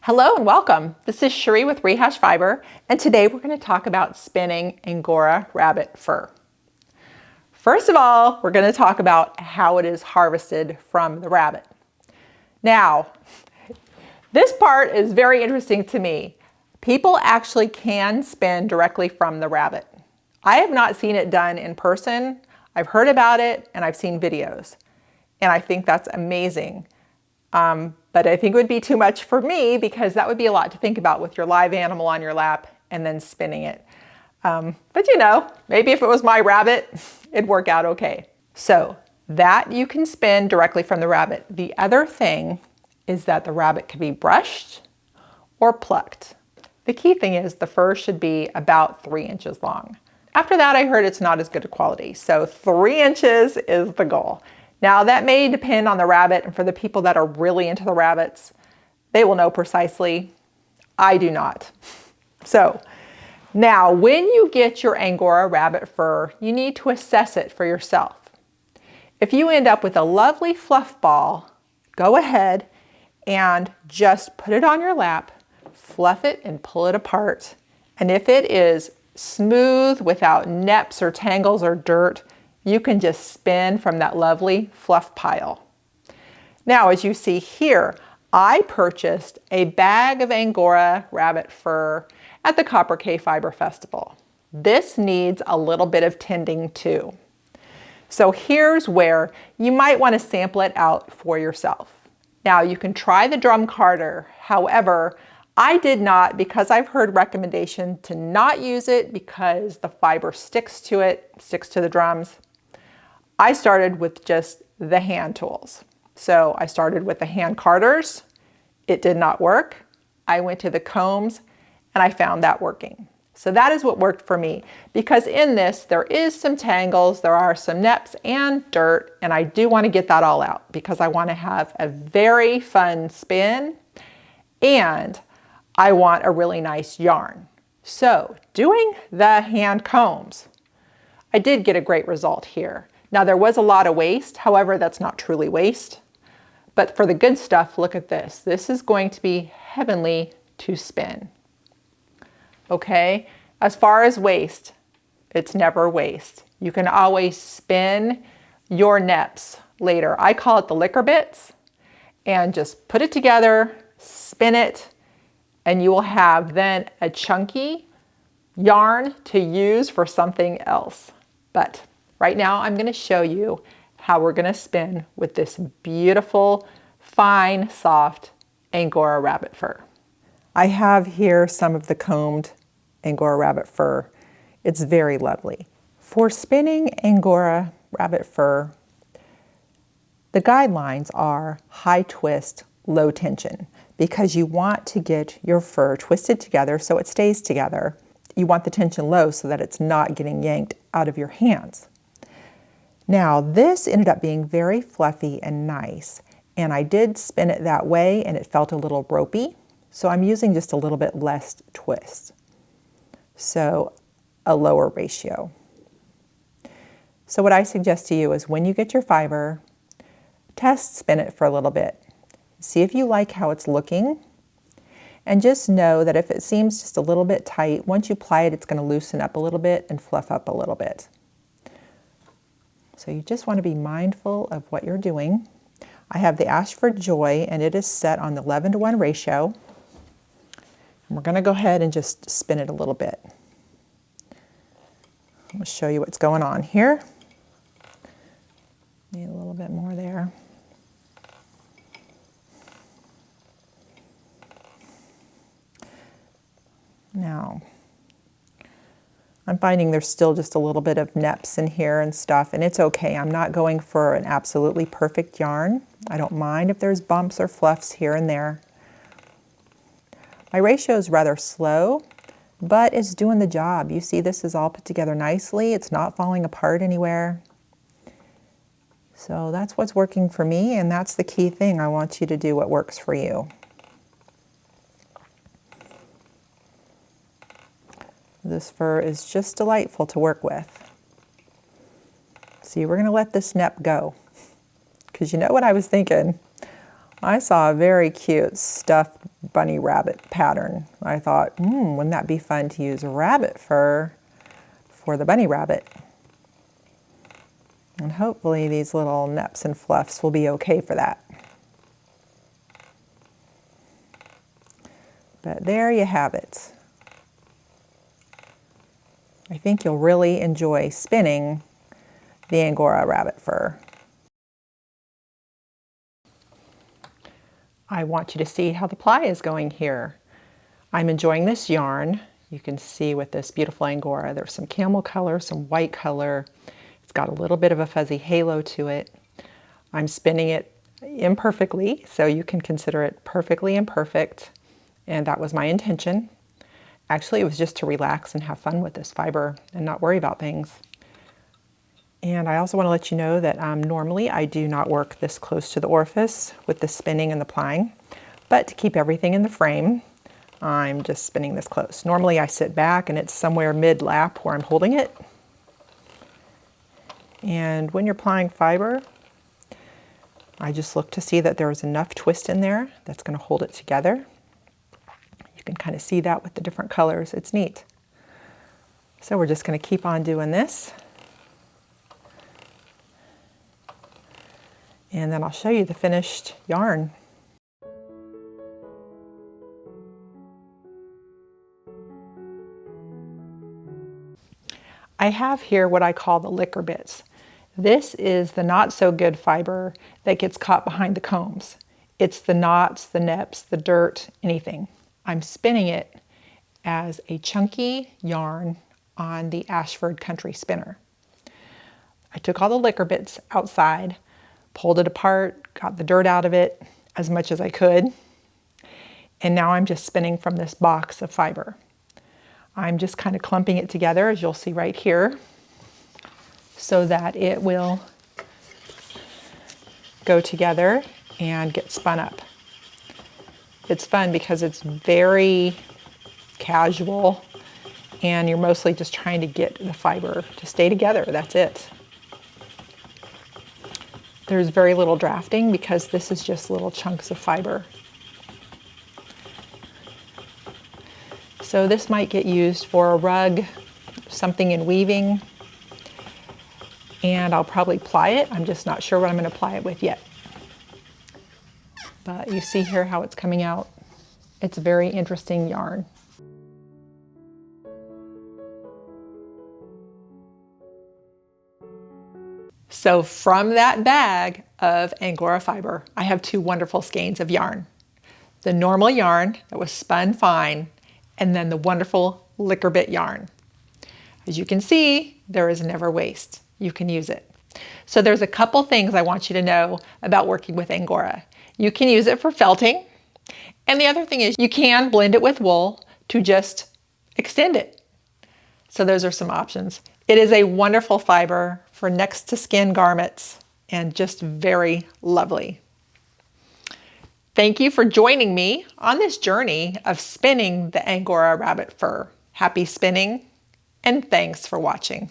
Hello and welcome. This is Cherie with Rehash Fiber, and today we're going to talk about spinning Angora rabbit fur. First of all, we're going to talk about how it is harvested from the rabbit. Now, this part is very interesting to me. People actually can spin directly from the rabbit. I have not seen it done in person. I've heard about it and I've seen videos, and I think that's amazing. But I think it would be too much for me because that would be a lot to think about with your live animal on your lap and then spinning it. But you know, maybe if it was my rabbit, it'd work out okay. So that you can spin directly from the rabbit. The other thing is that the rabbit can be brushed or plucked. The key thing is the fur should be about 3 inches long. After that, I heard it's not as good a quality. So 3 inches is the goal. Now that may depend on the rabbit, and for the people that are really into the rabbits, they will know precisely. I do not. So now when you get your Angora rabbit fur, you need to assess it for yourself. If you end up with a lovely fluff ball, go ahead and just put it on your lap, fluff it and pull it apart. And if it is smooth without neps or tangles or dirt, you can just spin from that lovely fluff pile. Now, as you see here, I purchased a bag of Angora rabbit fur at the Copper K Fiber Festival. This needs a little bit of tending too. So here's where you might want to sample it out for yourself. Now, you can try the drum carder. However, I did not because I've heard recommendation to not use it because the fiber sticks to it, sticks to the drums. I started with just the hand tools. So I started with the hand carders. It did not work. I went to the combs and I found that working. So that is what worked for me, because in this there is some tangles, there are some neps and dirt, and I do want to get that all out because I want to have a very fun spin and I want a really nice yarn. So doing the hand combs, I did get a great result here. Now there was a lot of waste, however, that's not truly waste. But for the good stuff, look at this. This is going to be heavenly to spin. Okay, as far as waste, it's never waste. You can always spin your neps later. I call it the liquor bits, and just put it together, spin it, and you will have then a chunky yarn to use for something else. But right now, I'm going to show you how we're going to spin with this beautiful, fine, soft Angora rabbit fur. I have here some of the combed Angora rabbit fur. It's very lovely. For spinning Angora rabbit fur, the guidelines are high twist, low tension, because you want to get your fur twisted together so it stays together. You want the tension low so that it's not getting yanked out of your hands. Now, this ended up being very fluffy and nice, and I did spin it that way and it felt a little ropey, so I'm using just a little bit less twist. So a lower ratio. So what I suggest to you is when you get your fiber, test spin it for a little bit. See if you like how it's looking, and just know that if it seems just a little bit tight, once you apply it, it's going to loosen up a little bit and fluff up a little bit. So you just want to be mindful of what you're doing. I have the Ash for Joy, and it is set on the 11:1 ratio. And we're going to go ahead and just spin it a little bit. I'm going to show you what's going on here. Need a little bit more there. Now, I'm finding there's still just a little bit of neps in here and stuff, and it's okay. I'm not going for an absolutely perfect yarn. I don't mind if there's bumps or fluffs here and there. My ratio is rather slow, but it's doing the job. You see this is all put together nicely. It's not falling apart anywhere. So that's what's working for me, and that's the key thing. I want you to do what works for you. This fur is just delightful to work with. See, we're going to let this nep go, because you know what I was thinking? I saw a very cute stuffed bunny rabbit pattern. I thought, wouldn't that be fun to use rabbit fur for the bunny rabbit? And hopefully these little neps and fluffs will be okay for that. But there you have it. I think you'll really enjoy spinning the Angora rabbit fur. I want you to see how the ply is going here. I'm enjoying this yarn. You can see with this beautiful Angora, there's some camel color, some white color. It's got a little bit of a fuzzy halo to it. I'm spinning it imperfectly, so you can consider it perfectly imperfect, and that was my intention. Actually, it was just to relax and have fun with this fiber and not worry about things. And I also want to let you know that normally I do not work this close to the orifice with the spinning and the plying, but to keep everything in the frame, I'm just spinning this close. Normally I sit back and it's somewhere mid-lap where I'm holding it. And when you're plying fiber, I just look to see that there's enough twist in there that's going to hold it together. You can kind of see that with the different colors. It's neat. So we're just going to keep on doing this. And then I'll show you the finished yarn. I have here what I call the liquor bits. This is the not so good fiber that gets caught behind the combs. It's the knots, the neps, the dirt, anything. I'm spinning it as a chunky yarn on the Ashford Country Spinner. I took all the liquor bits outside, pulled it apart, got the dirt out of it as much as I could, and now I'm just spinning from this box of fiber. I'm just kind of clumping it together, as you'll see right here, so that it will go together and get spun up. It's fun because it's very casual and you're mostly just trying to get the fiber to stay together. That's it. There's very little drafting because this is just little chunks of fiber. So this might get used for a rug, something in weaving, and I'll probably ply it. I'm just not sure what I'm going to ply it with yet. But you see here how it's coming out. It's a very interesting yarn. So from that bag of Angora fiber, I have two wonderful skeins of yarn. The normal yarn that was spun fine, and then the wonderful liquor bit yarn. As you can see, there is never waste. You can use it. So there's a couple things I want you to know about working with Angora. You can use it for felting, and the other thing is you can blend it with wool to just extend it. So those are some options. It is a wonderful fiber for next to skin garments and just very lovely. Thank you for joining me on this journey of spinning the Angora rabbit fur. Happy spinning, and thanks for watching.